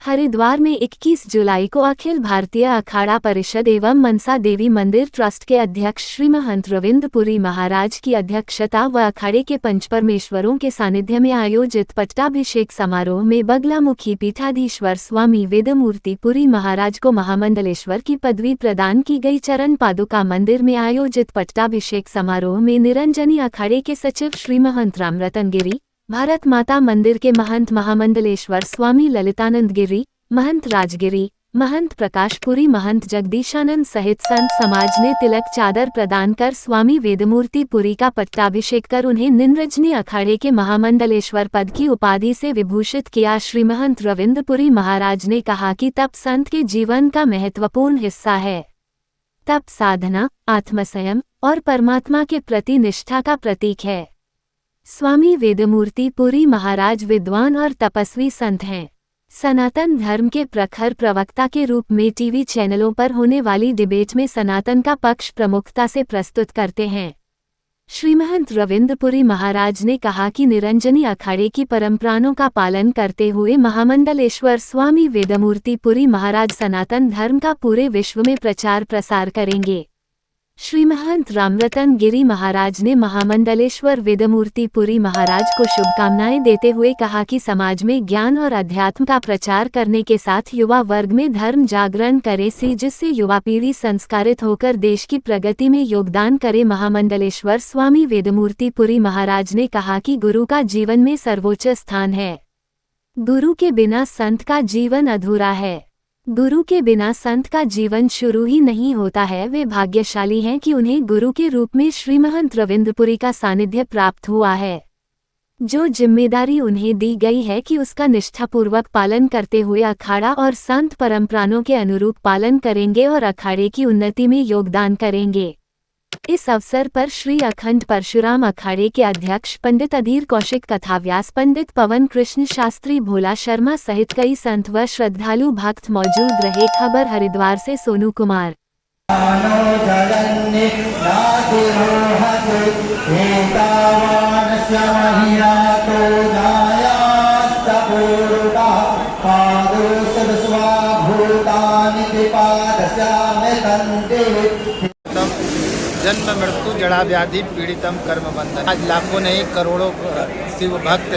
हरिद्वार में 21 जुलाई को अखिल भारतीय अखाड़ा परिषद एवं मनसा देवी मंदिर ट्रस्ट के अध्यक्ष श्री महंत रविंद्र पुरी महाराज की अध्यक्षता व अखाड़े के पंचपरमेश्वरों के सानिध्य में आयोजित पट्टाभिषेक समारोह में बगलामुखी पीठाधीश्वर स्वामी वेदमूर्ति पुरी महाराज को महामंडलेश्वर की पदवी प्रदान की गई। चरण पादुका मंदिर में आयोजित पट्टाभिषेक समारोह में निरंजनी अखाड़े के सचिव श्री महंत रामरतन गिरी, भारत माता मंदिर के महंत महामंडलेश्वर स्वामी ललितानंद गिरी, महंत राजगिरी, महंत प्रकाशपुरी, महंत जगदीशानंद सहित संत समाज ने तिलक चादर प्रदान कर स्वामी वेदमूर्ति पुरी का पट्टाभिषेक कर उन्हें निरंजनी अखाड़े के महामंडलेश्वर पद की उपाधि से विभूषित किया। श्री महंत रविंद्र पुरी महाराज ने कहा कि तप संत के जीवन का महत्वपूर्ण हिस्सा है। तप साधना, आत्मसंयम और परमात्मा के प्रति निष्ठा का प्रतीक है। स्वामी वेदमूर्ति पुरी महाराज विद्वान और तपस्वी संत हैं। सनातन धर्म के प्रखर प्रवक्ता के रूप में टीवी चैनलों पर होने वाली डिबेट में सनातन का पक्ष प्रमुखता से प्रस्तुत करते हैं। श्री महंत रविंद्र पुरी महाराज ने कहा कि निरंजनी अखाड़े की परंपराओं का पालन करते हुए महामंडलेश्वर स्वामी वेदमूर्ति पुरी महाराज सनातन धर्म का पूरे विश्व में प्रचार प्रसार करेंगे। श्री महंत रामरतन गिरी महाराज ने महामंडलेश्वर वेदमूर्ति पुरी महाराज को शुभकामनाएं देते हुए कहा कि समाज में ज्ञान और अध्यात्म का प्रचार करने के साथ युवा वर्ग में धर्म जागरण करे जिससे युवा पीढ़ी संस्कारित होकर देश की प्रगति में योगदान करे। महामंडलेश्वर स्वामी वेदमूर्ति पुरी महाराज ने कहा कि गुरु का जीवन में सर्वोच्च स्थान है। गुरु के बिना संत का जीवन अधूरा है। गुरु के बिना संत का जीवन शुरू ही नहीं होता है। वे भाग्यशाली हैं कि उन्हें गुरु के रूप में श्री महंत रविंद्र पुरी का सानिध्य प्राप्त हुआ है। जो जिम्मेदारी उन्हें दी गई है कि उसका निष्ठापूर्वक पालन करते हुए अखाड़ा और संत परंपराओं के अनुरूप पालन करेंगे और अखाड़े की उन्नति में योगदान करेंगे। इस अवसर पर श्री अखंड परशुराम अखाड़े के अध्यक्ष पंडित अधीर कौशिक, कथाव्यास पंडित पवन कृष्ण शास्त्री, भोला शर्मा सहित कई संत व श्रद्धालु भक्त मौजूद रहे। खबर हरिद्वार से सोनू कुमार। जन्म मृत्यु जड़ा व्याधि पीड़ितम कर्म बंधन। आज लाखों नहीं करोड़ों शिव भक्त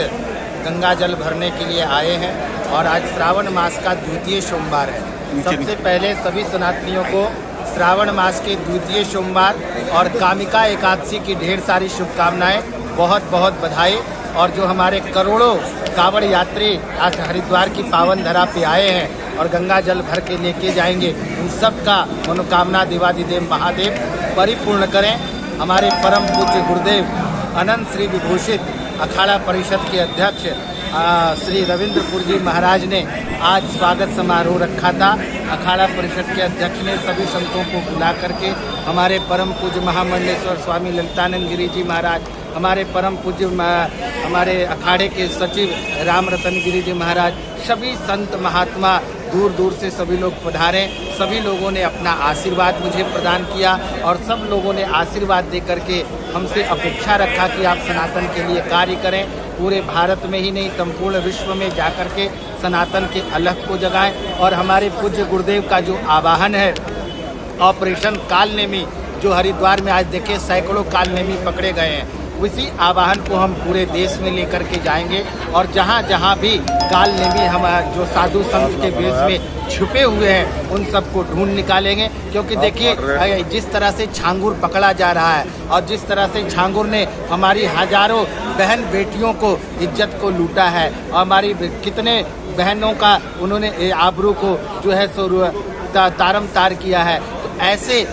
गंगा जल भरने के लिए आए हैं और आज श्रावण मास का द्वितीय सोमवार है। सबसे पहले सभी सनातनियों को श्रावण मास के द्वितीय सोमवार और कामिका एकादशी की ढेर सारी शुभकामनाएं, बहुत बहुत बधाई। और जो हमारे करोड़ों कांवड़ यात्री आज हरिद्वार की पावन धरा पे आए हैं और गंगा जल भर के लेके जाएंगे, उन सब का मनोकामना देवादिदेव महादेव परिपूर्ण करें। हमारे परम पूज्य गुरुदेव अनंत श्री विभूषित अखाड़ा परिषद के अध्यक्ष श्री रविंद्र पुरी जी महाराज ने आज स्वागत समारोह रखा था। अखाड़ा परिषद के अध्यक्ष ने सभी संतों को बुला करके हमारे परम पूज्य महामंडलेश्वर स्वामी ललितानंद गिरी जी महाराज, हमारे परम पूज्य हमारे अखाड़े के सचिव रामरतन गिरी जी महाराज, सभी संत महात्मा दूर दूर से सभी लोग पधारे। सभी लोगों ने अपना आशीर्वाद मुझे प्रदान किया और सब लोगों ने आशीर्वाद दे करके हमसे अपेक्षा रखा कि आप सनातन के लिए कार्य करें। पूरे भारत में ही नहीं, संपूर्ण विश्व में जाकर के सनातन के अलख को जगाएं। और हमारे पूज्य गुरुदेव का जो आवाहन है ऑपरेशन कालनेमी, जो हरिद्वार में आज देखे सैकड़ों कालनेमी पकड़े गए हैं, उसी आवाहन को हम पूरे देश में लेकर के जाएंगे और जहाँ जहाँ भी कालनेमी हम जो साधु संत के वेश में छुपे हुए हैं उन सबको ढूंढ निकालेंगे। क्योंकि देखिए जिस तरह से छांगुर पकड़ा जा रहा है और जिस तरह से छांगुर ने हमारी हजारों बहन बेटियों को इज्जत को लूटा है और हमारी कितने बहनों का उन्होंने आबरू को जो है सो तारम तार किया है। तो ऐसे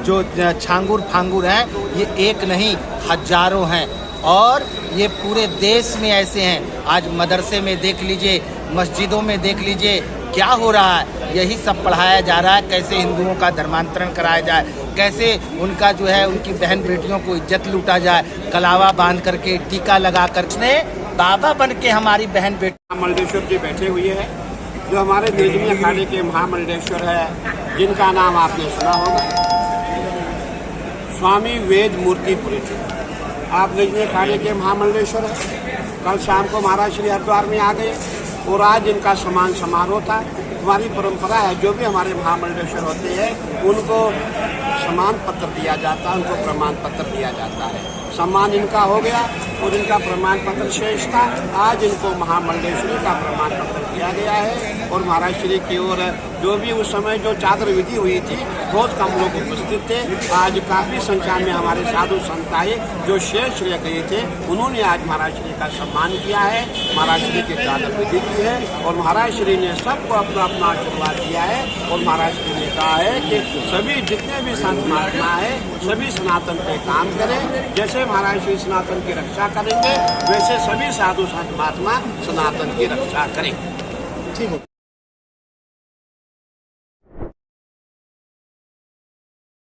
जो छांगुर फांगुर हैं ये एक नहीं हजारों हैं और ये पूरे देश में ऐसे हैं। आज मदरसे में देख लीजिए, मस्जिदों में देख लीजिए क्या हो रहा है। यही सब पढ़ाया जा रहा है, कैसे हिंदुओं का धर्मांतरण कराया जाए, कैसे उनका जो है उनकी बहन बेटियों को इज्जत लूटा जाए, कलावा बांध करके टीका लगा कर उसने बाबा बन के हमारी बहन बेटी। महामंडलेश्वर जी बैठे हुए हैं जो हमारे निरंजनी अखाड़े के महामंडलेश्वर है, जिनका नाम आपने सुना होगा, स्वामी वेदमूर्ति पुरी जी। आप निरंजनी अखाड़े के महामंडलेश्वर है। कल शाम को महाराज श्री हरिद्वार में आ गए और आज इनका सम्मान समारोह था। हमारी परंपरा है, जो भी हमारे महामंडलेश्वर होते हैं उनको सम्मान पत्र दिया जाता है, उनको प्रमाण पत्र दिया जाता है। सम्मान इनका हो गया और इनका प्रमाण पत्र शेष था। आज इनको महामंडलेश्वरी का प्रमाण पत्र दिया गया है। और महाराज श्री की ओर जो भी उस समय जो चादर विधि हुई थी, बहुत कम लोग उपस्थित थे। आज काफ़ी संख्या में हमारे साधु संत आए जो शेष रह गए थे, उन्होंने आज महाराज श्री का सम्मान किया है, महाराज श्री की चादर विधि की है। और महाराज श्री ने सबको अपना अपना आशीर्वाद दिया है। और महाराज श्री ने कहा है कि सभी जितने भी संत महात्मा है सभी सनातन पे काम करें। जैसे महाराज श्री सनातन की रक्षा करेंगे, वैसे सभी साधु संत महात्मा सनातन की रक्षा करें। ठीक है।